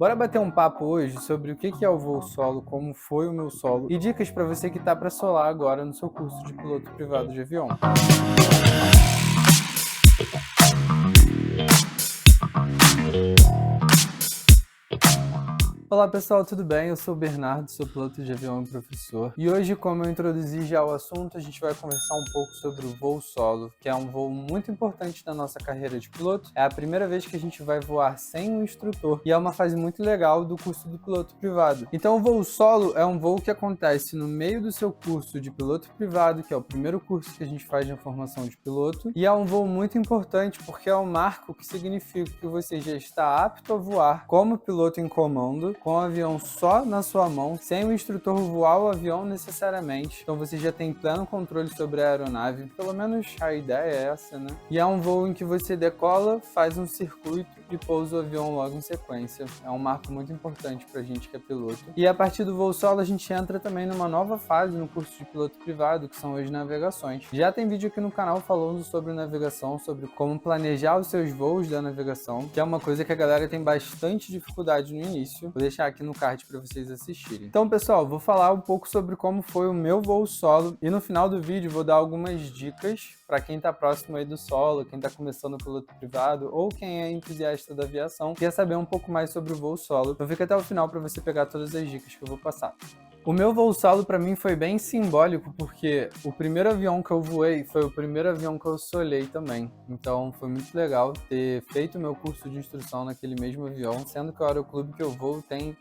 Bora bater um papo hoje sobre o que é o voo solo, como foi o meu solo e dicas para você que está para solar agora no seu curso de piloto privado de avião. Olá pessoal, tudo bem? Eu sou o Bernardo, sou piloto de avião e professor. E hoje, como eu introduzi já o assunto, a gente vai conversar um pouco sobre o voo solo, que é um voo muito importante na nossa carreira de piloto. É a primeira vez que a gente vai voar sem um instrutor e é uma fase muito legal do curso do piloto privado. Então o voo solo é um voo que acontece no meio do seu curso de piloto privado, que é o primeiro curso que a gente faz na formação de piloto, e é um voo muito importante porque é um marco que significa que você já está apto a voar como piloto em comando, com o avião só na sua mão, sem o instrutor voar o avião necessariamente. Então você já tem pleno controle sobre a aeronave, pelo menos a ideia é essa, né? E é um voo em que você decola, faz um circuito e pousa o avião logo em sequência. É um marco muito importante pra gente que é piloto. E a partir do voo solo a gente entra também numa nova fase no curso de piloto privado, que são as navegações. Já tem vídeo aqui no canal falando sobre navegação, sobre como planejar os seus voos da navegação, que é uma coisa que a galera tem bastante dificuldade no início. Vou deixar aqui no card para vocês assistirem. Então, pessoal, vou falar um pouco sobre como foi o meu voo solo e no final do vídeo vou dar algumas dicas para quem está próximo aí do solo, quem está começando o piloto privado ou quem é entusiasta da aviação, quer saber um pouco mais sobre o voo solo. Então fica até o final para você pegar todas as dicas que eu vou passar. O meu voo solo para mim foi bem simbólico, porque o primeiro avião que eu voei foi o primeiro avião que eu solei também. Então foi muito legal ter feito o meu curso de instrução naquele mesmo avião, sendo que o aeroclube que eu voo tem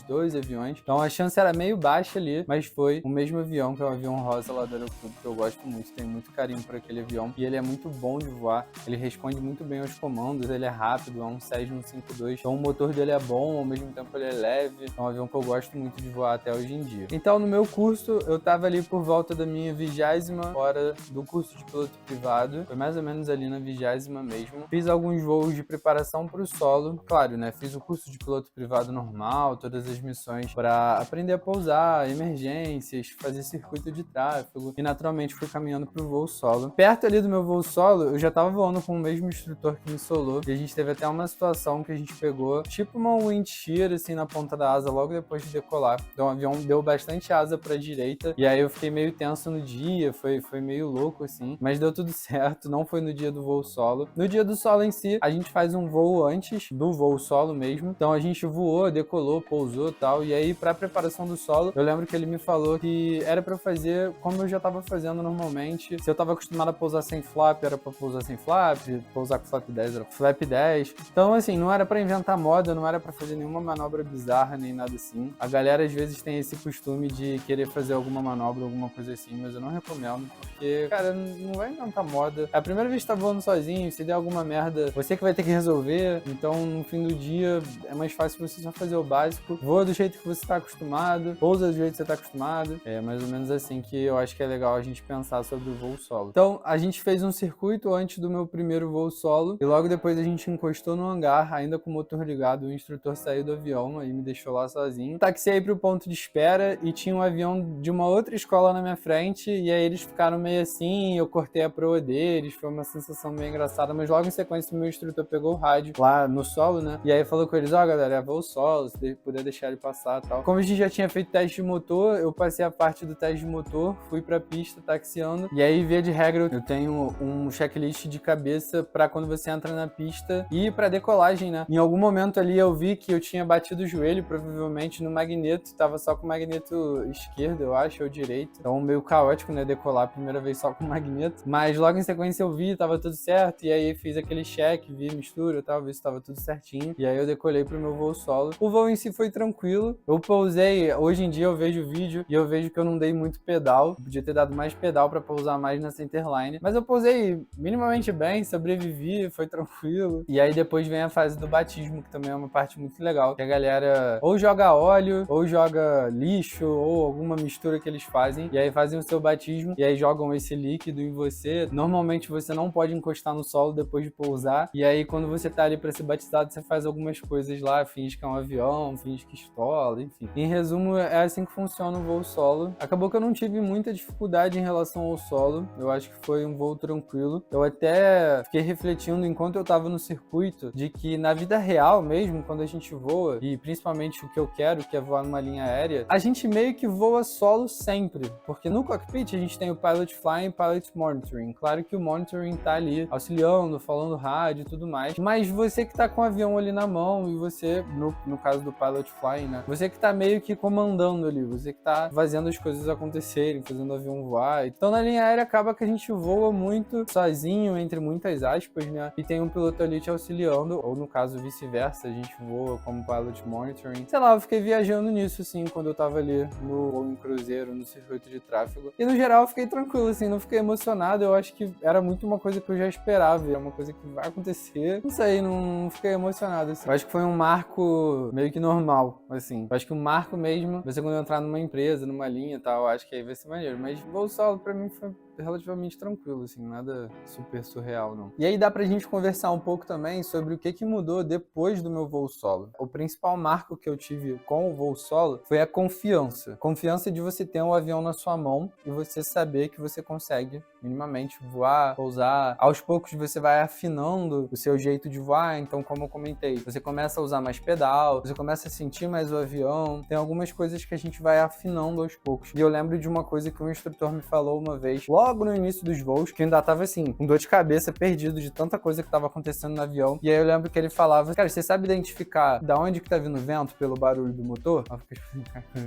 12 aviões. Então a chance era meio baixa ali, mas foi o mesmo avião, que é o avião rosa lá do aeroclube, que eu gosto muito, tenho muito carinho por aquele avião. E ele é muito bom de voar, ele responde muito bem aos comandos, ele é rápido, é um Cessna 152. Então o motor dele é bom, ao mesmo tempo ele é leve. É um avião que eu gosto muito de voar até hoje em dia. Então, no meu curso, eu tava ali por volta da minha 20ª hora do curso de piloto privado. Foi mais ou menos ali na 20ª mesmo. Fiz alguns voos de preparação para o solo. Claro, né? Fiz o curso de piloto privado normal, todas as missões para aprender a pousar, emergências, fazer circuito de tráfego. E, naturalmente, fui caminhando pro voo solo. Perto ali do meu voo solo, eu já tava voando com o mesmo instrutor que me solou. E a gente teve até uma situação que a gente pegou, tipo uma wind shear, assim, na ponta da asa, logo depois de decolar. Então, o avião deu bastante asa pra direita, e aí eu fiquei meio tenso no dia, foi meio louco assim, mas deu tudo certo, não foi no dia do voo solo. No dia do solo em si, a gente faz um voo antes do voo solo mesmo, então a gente voou, decolou, pousou e tal, e aí pra preparação do solo, eu lembro que ele me falou que era pra eu fazer como eu já tava fazendo normalmente. Se eu tava acostumado a pousar sem flap, era pra pousar sem flap, pousar com flap 10 era flap 10. Então assim, não era pra inventar moda, não era pra fazer nenhuma manobra bizarra, nem nada assim. A galera às vezes tem esse costume de querer fazer alguma manobra, alguma coisa assim, mas eu não recomendo, porque, cara, não vai inventar moda. É a primeira vez que tá voando sozinho, se der alguma merda, você que vai ter que resolver, então no fim do dia é mais fácil você só fazer o básico, voa do jeito que você tá acostumado, pousa do jeito que você tá acostumado, é mais ou menos assim que eu acho que é legal a gente pensar sobre o voo solo. Então, a gente fez um circuito antes do meu primeiro voo solo, e logo depois a gente encostou no hangar, ainda com o motor ligado, o instrutor saiu do avião, aí me deixou lá sozinho. Taxiei pro ponto de espera e tinha um avião de uma outra escola na minha frente, e aí eles ficaram meio assim, eu cortei a proa deles, foi uma sensação meio engraçada, mas logo em sequência o meu instrutor pegou o rádio lá no solo, né, e aí falou com eles, ó, galera, é voo solo, se puder deixar ele passar e tal. Como a gente já tinha feito teste de motor, eu passei a parte do teste de motor, fui pra pista taxiando, e aí, via de regra, eu tenho um checklist de cabeça pra quando você entra na pista e pra decolagem, né. Em algum momento ali eu vi que eu tinha batido o joelho, provavelmente no magneto, tava só com o magneto esquerdo, eu acho, ou direito. Então meio caótico, né, decolar a primeira vez só com o magneto. Mas logo em sequência eu vi, tava tudo certo, e aí fiz aquele check, vi mistura e tal, vi se tava tudo certinho. E aí eu decolei pro meu voo solo. O voo em si foi tranquilo. Eu pousei, hoje em dia eu vejo o vídeo e eu vejo que eu não dei muito pedal. Podia ter dado mais pedal pra pousar mais na centerline. Mas eu pousei minimamente bem, sobrevivi, foi tranquilo. E aí depois vem a fase do batismo, que também é uma parte muito legal. Que a galera ou joga óleo, ou joga líquido, lixo ou alguma mistura que eles fazem, e aí fazem o seu batismo, e aí jogam esse líquido em você. Normalmente você não pode encostar no solo depois de pousar, e aí quando você tá ali para ser batizado, você faz algumas coisas lá, finge que é um avião, finge que estola, enfim. Em resumo, é assim que funciona o voo solo. Acabou que eu não tive muita dificuldade em relação ao solo, eu acho que foi um voo tranquilo. Eu até fiquei refletindo enquanto eu tava no circuito, de que na vida real mesmo, quando a gente voa, e principalmente o que eu quero, que é voar numa linha aérea, a gente meio que voa solo sempre, porque no cockpit a gente tem o Pilot Flying e o Pilot Monitoring. Claro que o Monitoring tá ali auxiliando, falando rádio e tudo mais, mas você que tá com o avião ali na mão e você, no caso do Pilot Flying, né, você que tá meio que comandando ali, você que tá fazendo as coisas acontecerem, fazendo o avião voar. Então na linha aérea acaba que a gente voa muito sozinho, entre muitas aspas, né, e tem um piloto ali te auxiliando, ou no caso vice-versa, a gente voa como Pilot Monitoring. Sei lá, eu fiquei viajando nisso, assim, quando eu tava ali no voo em cruzeiro, no circuito de tráfego. E no geral eu fiquei tranquilo, assim, não fiquei emocionado. Eu acho que era muito uma coisa que eu já esperava, é uma coisa que vai acontecer. Não sei, não fiquei emocionado, assim. Eu acho que foi um marco meio que normal, assim. Eu acho que o marco mesmo, você quando entrar numa empresa, numa linha e tal, eu acho que aí vai ser maneiro. Mas voo solo pra mim foi relativamente tranquilo, assim, nada super surreal, não. E aí dá pra gente conversar um pouco também sobre o que mudou depois do meu voo solo. O principal marco que eu tive com o voo solo foi a confiança. Confiança de você ter um avião na sua mão e você saber que você consegue minimamente voar, pousar. Aos poucos você vai afinando o seu jeito de voar, então como eu comentei, você começa a usar mais pedal, você começa a sentir mais o avião, tem algumas coisas que a gente vai afinando aos poucos. E eu lembro de uma coisa que um instrutor me falou uma vez, logo no início dos voos, que eu ainda tava assim, com dor de cabeça, perdido de tanta coisa que tava acontecendo no avião. E aí eu lembro que ele falava, cara, você sabe identificar da onde que tá vindo o vento pelo barulho do motor?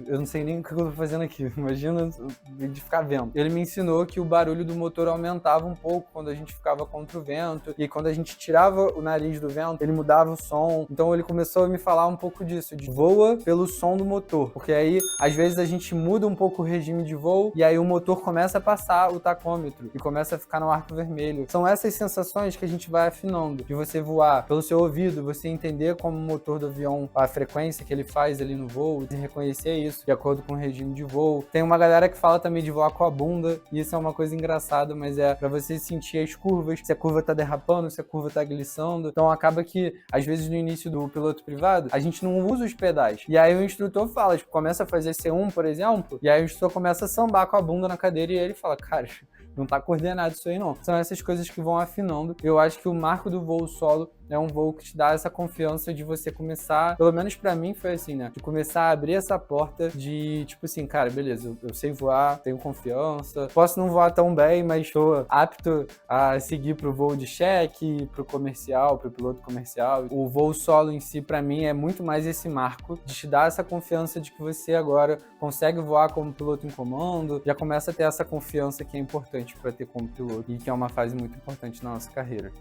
Eu não sei nem o que eu tô fazendo aqui, imagina identificar vento. Ele me ensinou que o barulho do motor aumentava um pouco quando a gente ficava contra o vento, e quando a gente tirava o nariz do vento, ele mudava o som. Então ele começou a me falar um pouco disso, de voa pelo som do motor, porque aí às vezes a gente muda um pouco o regime de voo, e aí o motor começa a passar o tacômetro e começa a ficar no arco vermelho. São essas sensações que a gente vai afinando, de você voar pelo seu ouvido, você entender como o motor do avião, a frequência que ele faz ali no voo, e reconhecer isso de acordo com o regime de voo. Tem uma galera que fala também de voar com a bunda, e isso é uma coisa engraçada, mas é pra você sentir as curvas, se a curva tá derrapando, se a curva tá glissando. Então acaba que, às vezes no início do piloto privado, a gente não usa os pedais. E aí o instrutor fala, tipo, começa a fazer C1, por exemplo, e aí o instrutor começa a sambar com a bunda na cadeira e ele fala, cara, não tá coordenado isso aí não. São essas coisas que vão afinando. Eu acho que o marco do voo solo é um voo que te dá essa confiança de você começar, pelo menos pra mim foi assim, né? De começar a abrir essa porta de, tipo assim, cara, beleza, eu sei voar, tenho confiança, posso não voar tão bem, mas tô apto a seguir pro voo de cheque, pro comercial, pro piloto comercial. O voo solo em si, pra mim, é muito mais esse marco de te dar essa confiança de que você agora consegue voar como piloto em comando, já começa a ter essa confiança que é importante pra ter como piloto e que é uma fase muito importante na nossa carreira.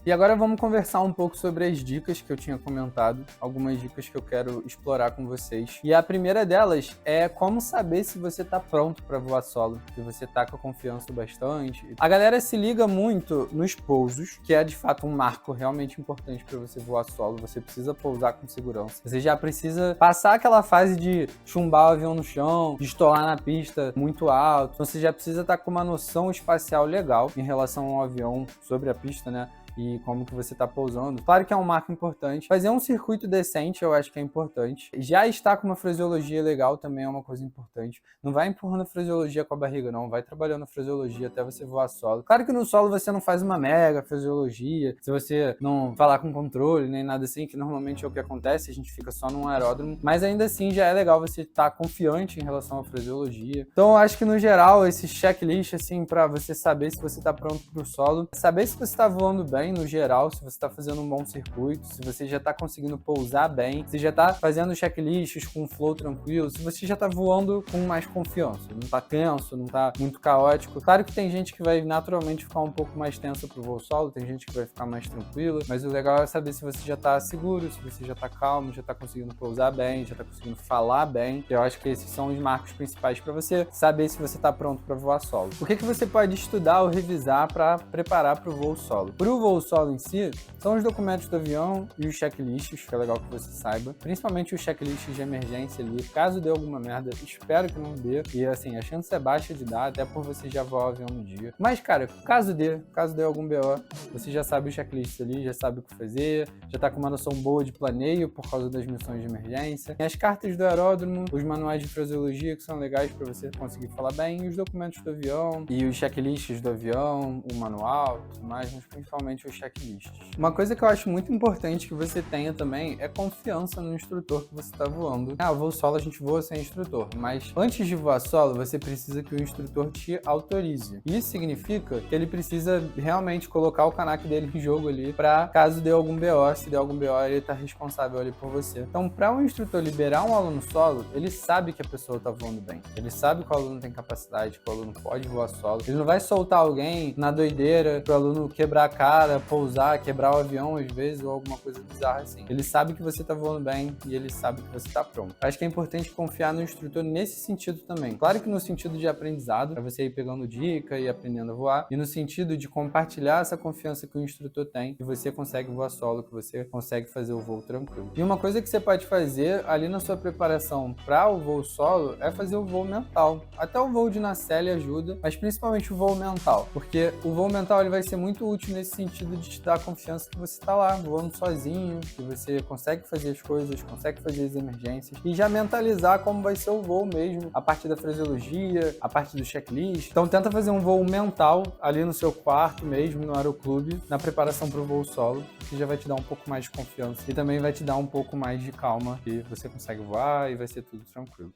E agora vamos conversar um pouco sobre as dicas que eu tinha comentado, algumas dicas que eu quero explorar com vocês. E a primeira delas é como saber se você tá pronto para voar solo, se você tá com a confiança bastante. A galera se liga muito nos pousos, que é de fato um marco realmente importante para você voar solo. Você precisa pousar com segurança. Você já precisa passar aquela fase de chumbar o avião no chão, de estolar na pista muito alto. Então você já precisa estar com uma noção espacial legal em relação ao avião sobre a pista, né? E como que você tá pousando. Claro que é um marco importante. Fazer um circuito decente eu acho que é importante. Já estar com uma frasiologia legal também é uma coisa importante. Não vai empurrando a frasiologia com a barriga, não. Vai trabalhando a frasiologia até você voar solo. Claro que no solo você não faz uma mega frasiologia, se você não falar com controle, nem nada assim, que normalmente é o que acontece, a gente fica só num aeródromo. Mas ainda assim já é legal você estar confiante em relação à frasiologia. Então eu acho que no geral esse checklist, assim, pra você saber se você tá pronto pro solo, saber se você tá voando bem, no geral, se você está fazendo um bom circuito, se você já está conseguindo pousar bem, se já está fazendo checklists com um flow tranquilo, se você já está voando com mais confiança, não está tenso, não está muito caótico. Claro que tem gente que vai naturalmente ficar um pouco mais tensa pro voo solo, tem gente que vai ficar mais tranquila, mas o legal é saber se você já está seguro, se você já está calmo, já está conseguindo pousar bem, já está conseguindo falar bem. Eu acho que esses são os marcos principais para você saber se você está pronto para voar solo. O que você pode estudar ou revisar para preparar para o voo solo? Para o voo voo solo em si são os documentos do avião e os checklists, que é legal que você saiba. Principalmente os checklists de emergência ali. Caso dê alguma merda, espero que não dê. E assim, a chance é baixa de dar, até por você já voar o avião no dia. Mas, cara, caso dê algum BO, você já sabe o checklist ali, já sabe o que fazer, já tá com uma noção boa de planeio por causa das missões de emergência. Tem as cartas do aeródromo, os manuais de fraseologia que são legais para você conseguir falar bem, os documentos do avião e os checklists do avião, o manual e tudo mais, mas principalmente os checklists. Uma coisa que eu acho muito importante que você tenha também é confiança no instrutor que você está voando. Ah, voo solo a gente voa sem instrutor, mas antes de voar solo, você precisa que o instrutor te autorize. Isso significa que ele precisa realmente colocar o CANAC dele em jogo ali para caso dê algum BO, se der algum BO, ele tá responsável ali por você. Então, para um instrutor liberar um aluno solo, ele sabe que a pessoa tá voando bem. Ele sabe que o aluno tem capacidade, que o aluno pode voar solo. Ele não vai soltar alguém na doideira pro aluno quebrar a cara, pousar, quebrar o avião às vezes ou alguma coisa bizarra assim. Ele sabe que você tá voando bem e ele sabe que você tá pronto. Acho que é importante confiar no instrutor nesse sentido também. Claro que no sentido de aprendizado, para você ir pegando dica e aprendendo a voar, e no sentido de compartilhar essa confiança que o instrutor tem, que você consegue voar solo, que você consegue fazer o voo tranquilo. E uma coisa que você pode fazer ali na sua preparação para o voo solo é fazer o voo mental. Até o voo de nacelle ajuda, mas principalmente o voo mental, porque o voo mental ele vai ser muito útil nesse sentido de te dar confiança que você está lá voando sozinho, que você consegue fazer as coisas, consegue fazer as emergências e já mentalizar como vai ser o voo mesmo, a parte da fraseologia, a parte do checklist. Então tenta fazer um voo mental ali no seu quarto mesmo, no aeroclube, na preparação para o voo solo, que já vai te dar um pouco mais de confiança e também vai te dar um pouco mais de calma e você consegue voar e vai ser tudo tranquilo.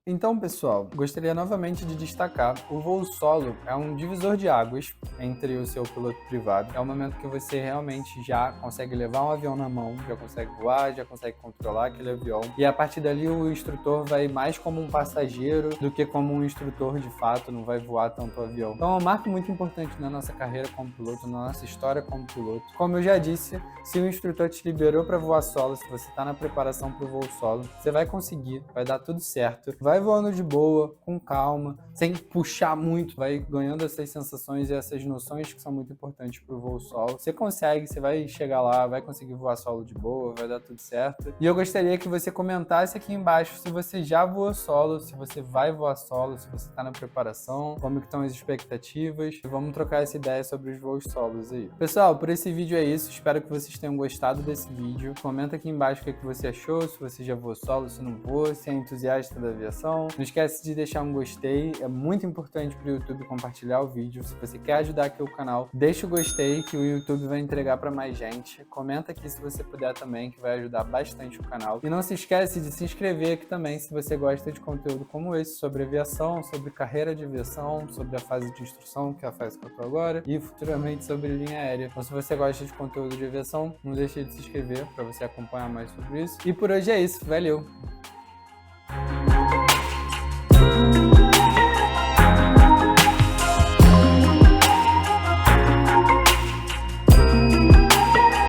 Então, pessoal, gostaria novamente de destacar, o voo solo é um divisor de águas entre o seu piloto privado. É o momento que você realmente já consegue levar um avião na mão, já consegue voar, já consegue controlar aquele avião. E a partir dali o instrutor vai mais como um passageiro do que como um instrutor de fato, não vai voar tanto o avião. Então é um marco muito importante na nossa carreira como piloto, na nossa história como piloto. Como eu já disse, se o instrutor te liberou para voar solo, se você está na preparação para o voo solo, você vai conseguir, vai dar tudo certo. Vai voando de boa, com calma, sem puxar muito, vai ganhando essas sensações e essas noções que são muito importantes para o voo solo. Você consegue, você vai chegar lá, vai conseguir voar solo de boa, vai dar tudo certo. E eu gostaria que você comentasse aqui embaixo se você já voou solo, se você vai voar solo, se você está na preparação, como que estão as expectativas. Vamos trocar essa ideia sobre os voos solos aí. Pessoal, por esse vídeo é isso. Espero que vocês tenham gostado desse vídeo. Comenta aqui embaixo o que você achou, se você já voou solo, se não voou, se é entusiasta da aviação. Não esquece de deixar um gostei, é muito importante para o YouTube compartilhar o vídeo. Se você quer ajudar aqui o canal, deixa o gostei que o YouTube vai entregar para mais gente. Comenta aqui se você puder também, que vai ajudar bastante o canal. E não se esquece de se inscrever aqui também se você gosta de conteúdo como esse, sobre aviação, sobre carreira de aviação, sobre a fase de instrução, que é a fase que eu estou agora, e futuramente sobre linha aérea. Então se você gosta de conteúdo de aviação, não deixe de se inscrever para você acompanhar mais sobre isso. E por hoje é isso, valeu!